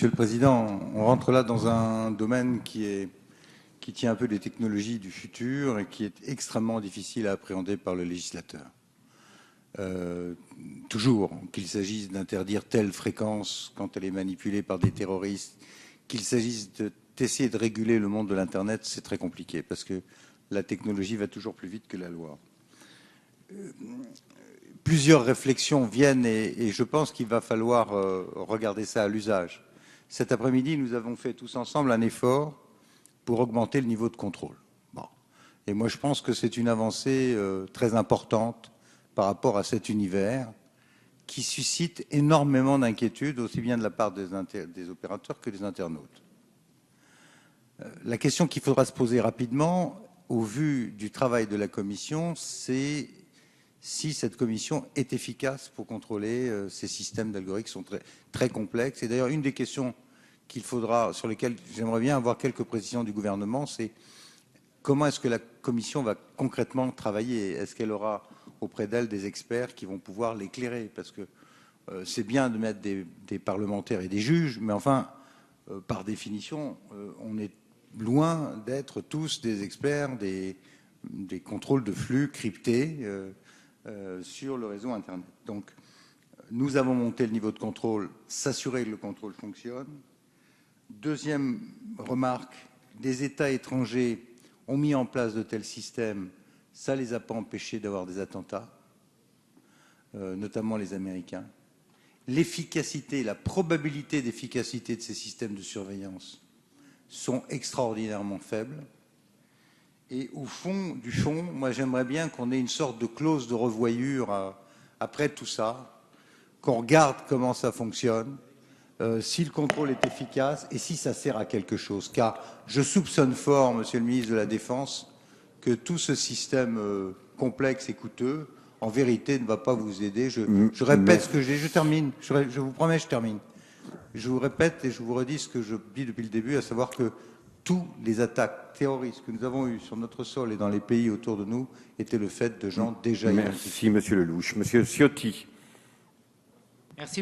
Monsieur le Président, on rentre là dans un domaine qui tient un peu des technologies du futur et qui est extrêmement difficile à appréhender par le législateur. Toujours, qu'il s'agisse d'interdire telle fréquence quand elle est manipulée par des terroristes, qu'il s'agisse d'essayer de réguler le monde de l'Internet, c'est très compliqué parce que la technologie va toujours plus vite que la loi. Plusieurs réflexions viennent et je pense qu'il va falloir regarder ça à l'usage. Cet après-midi, nous avons fait tous ensemble un effort pour augmenter le niveau de contrôle. Bon. Et moi, je pense que c'est une avancée très importante par rapport à cet univers qui suscite énormément d'inquiétudes, aussi bien de la part des opérateurs que des internautes. La question qu'il faudra se poser rapidement, au vu du travail de la Commission, c'est si cette Commission est efficace pour contrôler ces systèmes d'algorithmes qui sont très, très complexes. Et d'ailleurs, une des questions sur lesquelles j'aimerais bien avoir quelques précisions du gouvernement, c'est comment est-ce que la Commission va concrètement travailler? Est-ce qu'elle aura auprès d'elle des experts qui vont pouvoir l'éclairer? Parce que c'est bien de mettre des parlementaires et des juges, mais enfin, par définition, on est loin d'être tous des experts des contrôles de flux cryptés sur le réseau Internet. Donc, nous avons monté le niveau de contrôle, s'assurer que le contrôle fonctionne. Deuxième remarque, des États étrangers ont mis en place de tels systèmes, ça ne les a pas empêchés d'avoir des attentats, notamment les Américains. L'efficacité, la probabilité d'efficacité de ces systèmes de surveillance sont extraordinairement faibles. Et au fond du fond, moi j'aimerais bien qu'on ait une sorte de clause de revoyure après tout ça, qu'on regarde comment ça fonctionne, si le contrôle est efficace et si ça sert à quelque chose. Car je soupçonne fort, Monsieur le ministre de la Défense, que tout ce système complexe et coûteux, en vérité, ne va pas vous aider. Je répète ce que je termine. Je vous promets, je termine. Je vous répète et je vous redis ce que je dis depuis le début, à savoir que toutes les attaques terroristes que nous avons eues sur notre sol et dans les pays autour de nous étaient le fait de gens déjà identifiés. Merci, Monsieur Lelouch. Monsieur Ciotti. Merci.